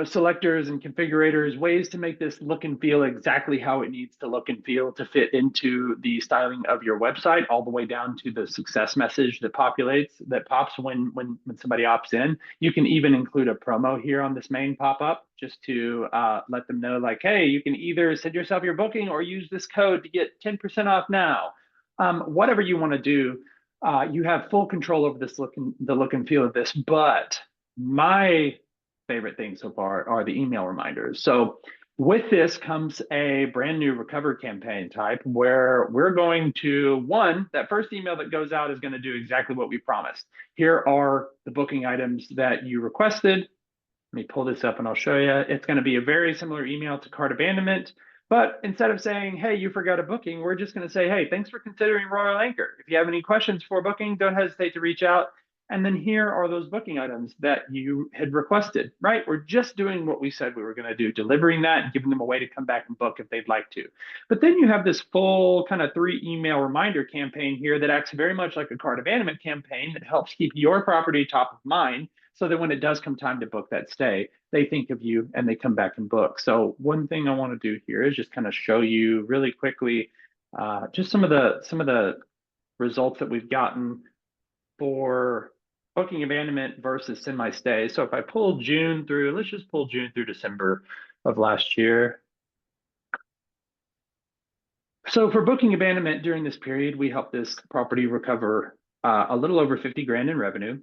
selectors and configurators, ways to make this look and feel exactly how it needs to look and feel to fit into the styling of your website, all the way down to the success message that pops when somebody opts in. You can even include a promo here on this main pop-up just to let them know, like, hey, you can either send yourself your booking or use this code to get 10% off now. Whatever you want to do, you have full control over the look and feel of this. But my favorite things so far are the email reminders. So with this comes a brand new recover campaign type where we're going to, that first email that goes out is going to do exactly what we promised. Here are the booking items that you requested. Let me pull this up and I'll show you. It's going to be a very similar email to cart abandonment, but instead of saying, hey, you forgot a booking, we're just going to say, hey, thanks for considering Royal Anchor. If you have any questions for booking, don't hesitate to reach out. And then here are those booking items that you had requested, right? We're just doing what we said we were going to do, delivering that and giving them a way to come back and book if they'd like to. But then you have this full kind of 3 email reminder campaign here that acts very much like a cart abandonment campaign that helps keep your property top of mind so that when it does come time to book that stay, they think of you and they come back and book. So one thing I want to do here is just kind of show you really quickly just some of the results that we've gotten for booking abandonment versus Send My Stay. So if I pull June through, let's just pull June through December of last year. So for booking abandonment during this period, we helped this property recover a little over 50 grand in revenue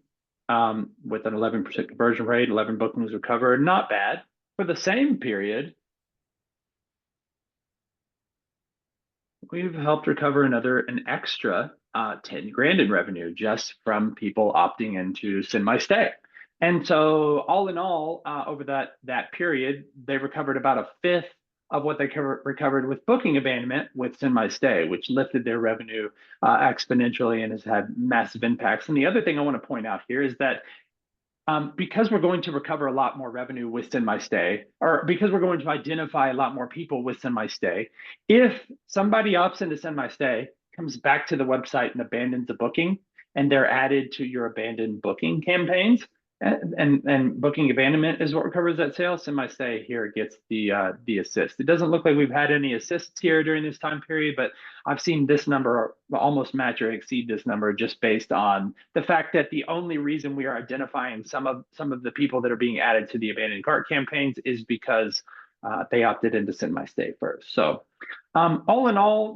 with an 11% conversion rate, 11 bookings recovered. Not bad. For the same period, we've helped recover an extra 10 grand in revenue just from people opting into Send My Stay. And so all in all, over that period, they recovered about a fifth of what they recovered with booking abandonment with Send My Stay, which lifted their revenue exponentially and has had massive impacts. And the other thing I want to point out here is that because we're going to recover a lot more revenue with Send My Stay, or because we're going to identify a lot more people with Send My Stay, if somebody opts into Send My Stay, comes back to the website and abandons a booking, and they're added to your abandoned booking campaigns, And booking abandonment is what recovers that sale. Semi-stay here gets the assist. It doesn't look like we've had any assists here during this time period, but I've seen this number almost match or exceed this number just based on the fact that the only reason we are identifying some of the people that are being added to the abandoned cart campaigns is because they opted into semi-stay first. So all in all,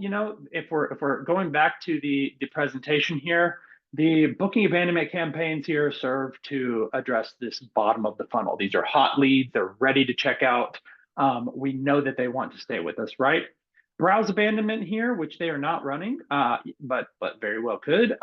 if we're going back to the presentation here, the booking abandonment campaigns here serve to address this bottom of the funnel. These are hot leads. They're ready to check out. We know that they want to stay with us, right? Browse abandonment here, which they are not running, but very well could,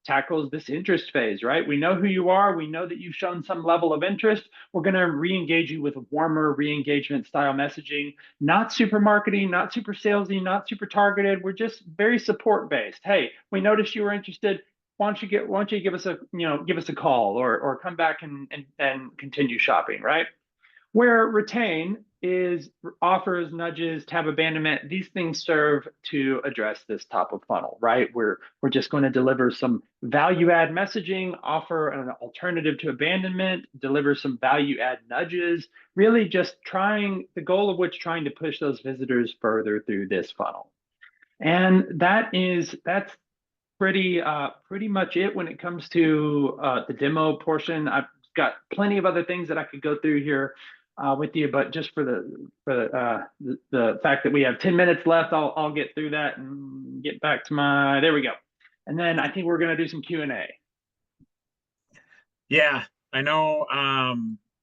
tackles this interest phase, right? We know who you are. We know that you've shown some level of interest. We're going to re-engage you with warmer re-engagement style messaging, not super marketing, not super salesy, not super targeted. We're just very support based. Hey, we noticed you were interested. Why don't you give us a call or come back and continue shopping, right? Where retain is offers, nudges, tab abandonment. These things serve to address this top of funnel, right? We're just going to deliver some value add messaging, offer an alternative to abandonment, deliver some value add nudges, really just the goal of which trying to push those visitors further through this funnel. And that's pretty much it when it comes to the demo portion. I've got plenty of other things that I could go through here with you, but just for the fact that we have 10 minutes left, I'll get through that and get back to there we go. And then I think we're gonna do some Q&A. Yeah, I know.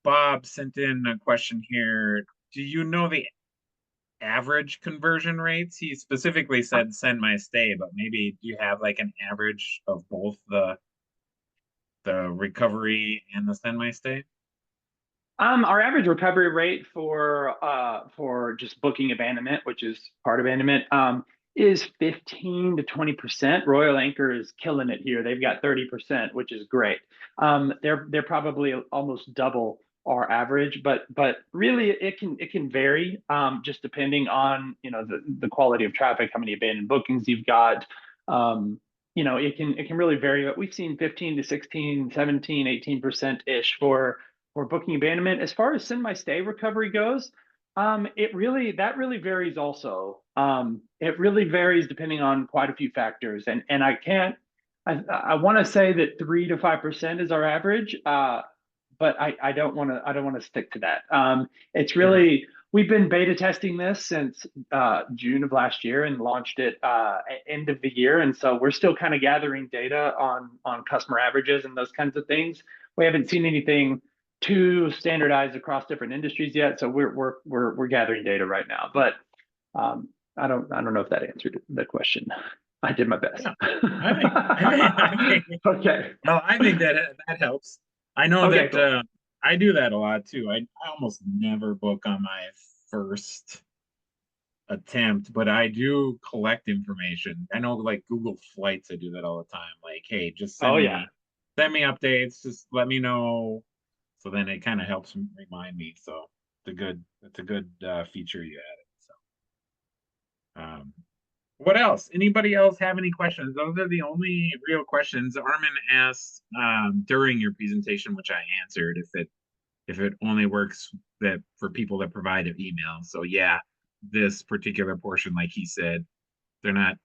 Bob sent in a question here. Do you know the average conversion rates? He specifically said send my stay, but maybe do you have like an average of both the recovery and the send my stay? Our average recovery rate for just booking abandonment, which is part abandonment, is 15 to 20%. Royal Anchor is killing it here. They've got 30%, which is great. They're probably almost double our average, but really it can vary just depending on the quality of traffic, how many abandoned bookings you've got. It can really vary, but we've seen 15 to 16, 17, 18% ish for booking abandonment. As far as send my stay recovery goes, that really varies also. It really varies depending on quite a few factors, and I want to say that 3 to 5% is our average, but I don't want to stick to that. It's Sure. really we've been beta testing this since June of last year and launched it end of the year, and so we're still kind of gathering data on customer averages and those kinds of things. We haven't seen anything too standardized across different industries yet, so we're gathering data right now. But I don't know if that answered the question. I did my best. Yeah, I think Okay. well, I think that helps. I know Okay. that Cool. I do that a lot too. I almost never book on my first attempt, but I do collect information. I know like Google Flights, I do that all the time. Like, hey, just Oh yeah. send me updates, just let me know. So then it kind of helps remind me. So it's a good feature you added. So what else? Anybody else have any questions? Those are the only real questions. Armin asked during your presentation, which I answered, if it only works that for people that provide an email. So yeah, this particular portion, like he said, they're not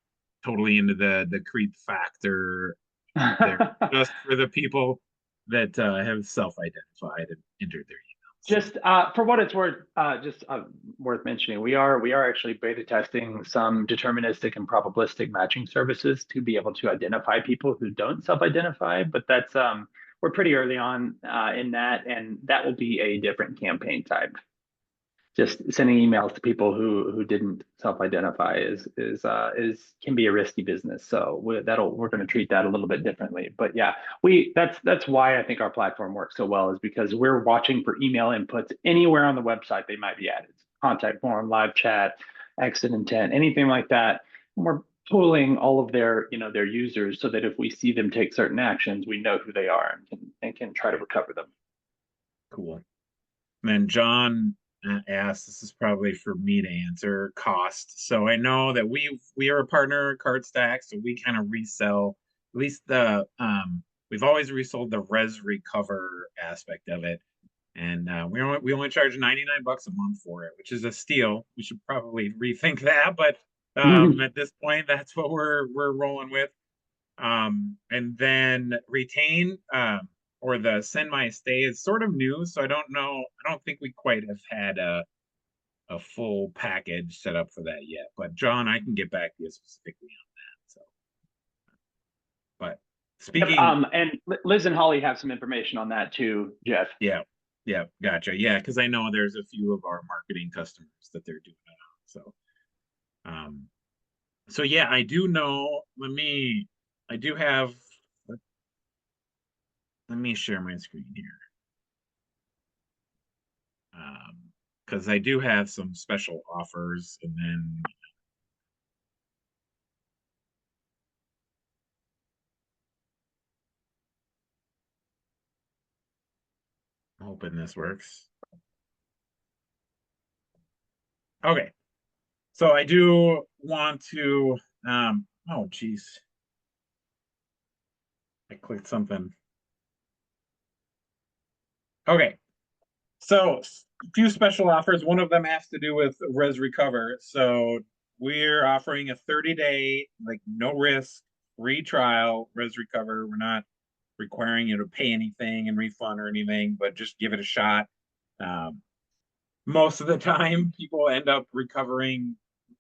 totally into the creep factor. They're just for the people that have self-identified and entered their email. So Just for what it's worth, just worth mentioning, we are actually beta testing some deterministic and probabilistic matching services to be able to identify people who don't self-identify. But that's we're pretty early on in that, and that will be a different campaign type. Just sending emails to people who didn't self-identify is can be a risky business. So we're going to treat that a little bit differently. But yeah, that's why I think our platform works so well, is because we're watching for email inputs anywhere on the website they might be added, contact form, live chat, exit intent, anything like that. And we're pulling all of their users so that if we see them take certain actions, we know who they are and can try to recover them. cool. And then John asked, this is probably for me to answer, cost. So I know that we are a partner CartStack, so we kind of resell at least we've always resold the res recover aspect of it. And we only charge 99 bucks a month for it, which is a steal. We should probably rethink that, but at this point, that's what we're rolling with. And then retain or the send my stay is sort of new, so I don't know. I don't think we quite have had a full package set up for that yet. But John, I can get back to you specifically on that. So, but Yep. speaking, And Liz and Holly have some information on that too, Jeff. yeah, yeah, gotcha. Yeah, because I know there's a few of our marketing customers that they're doing it on. Um, so yeah, I do know. I do have. Let me share my screen here. Because I do have some special offers, and then I'm hoping this works. Okay, so I do want to. Oh, geez, I clicked something. Okay, so a few special offers. One of them has to do with Res Recover. So we're offering a 30-day, like no risk, free trial Res Recover. We're not requiring you to pay anything and refund or anything, but just give it a shot. Um, Most of the time, people end up recovering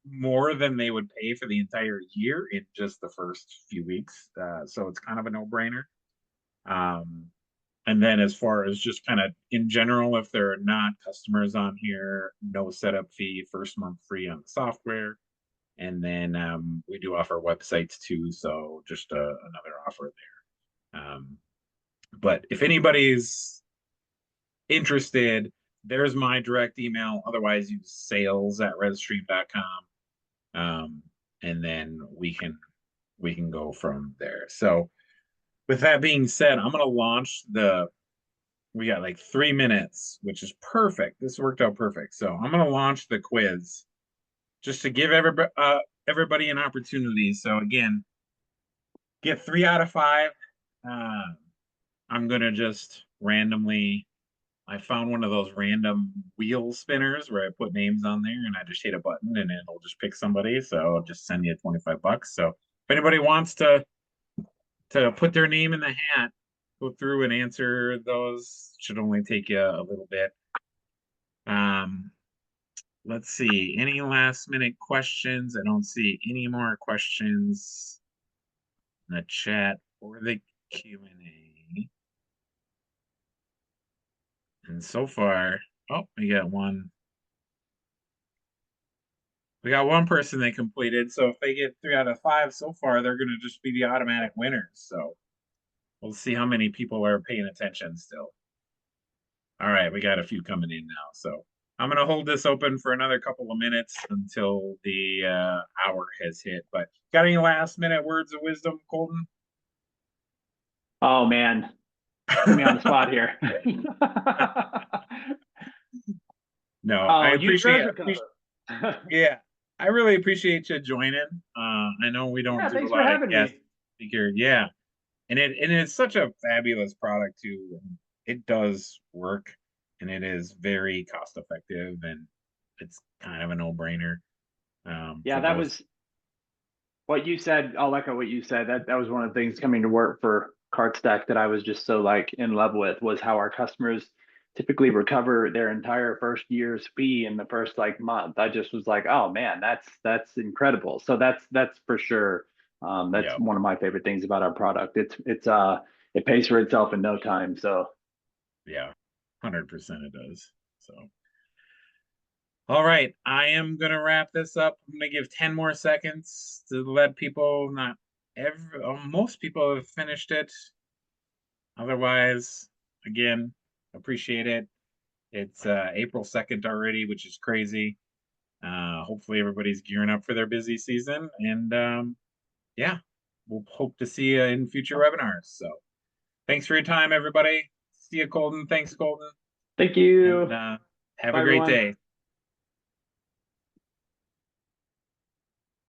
more than they would pay for the entire year in just the first few weeks. So it's kind of a no-brainer. Um, and then as far as just kind of in general, if there are not customers on here, no setup fee, first month free on the software. And then we do offer websites too, so just another offer there. But if anybody's interested, there's my direct email. Otherwise, use sales@rezstream.com. And then we can go from there. So with that being said, I'm gonna launch we got like 3 minutes, which is perfect. This worked out perfect. So I'm gonna launch the quiz just to give everybody an opportunity. So again, get 3 out of 5. Uh, I'm gonna just randomly I found one of those random wheel spinners where I put names on there and I just hit a button and it'll just pick somebody. So I'll just send you 25 bucks. So if anybody wants to put their name in the hat, go through and answer those. Should only take you a little bit. Um, let's see. Any last minute questions? I don't see any more questions in the chat or the Q&A. And so far, oh, we got one. We got one person they completed, so if they get 3 out of 5 so far, they're going to just be the automatic winners. So we'll see how many people are paying attention still. All right, we got a few coming in now. So I'm going to hold this open for another couple of minutes until the hour has hit. But got any last minute words of wisdom, Colton? Oh man, put me on the spot here. No, I Oh, use appreciate, ResRecover. yeah, I really appreciate you joining. I know we don't Yeah, do a thanks for lot of having guest me. speaker. Yeah, and it's such a fabulous product too. It does work, and it is very cost effective, and it's kind of a no brainer Yeah, for that those. was what you said. I'll echo what you said. That was one of the things coming to work for CartStack that I was just so like in love with was how our customers typically recover their entire first year's fee in the first like month. I just was like, oh man, that's incredible. So that's for sure. That's Yeah, one of my favorite things about our product. It pays for itself in no time. So yeah, 100% it does. So, all right, I am gonna wrap this up. I'm gonna give 10 more seconds to let people not most people have finished it. Otherwise, again, appreciate it. It's April 2nd already, which is crazy. Hopefully everybody's gearing up for their busy season. And yeah, we'll hope to see you in future webinars. So thanks for your time, everybody. See you, Colton. Thanks, Colton. thank And you. have Bye a great everyone. day.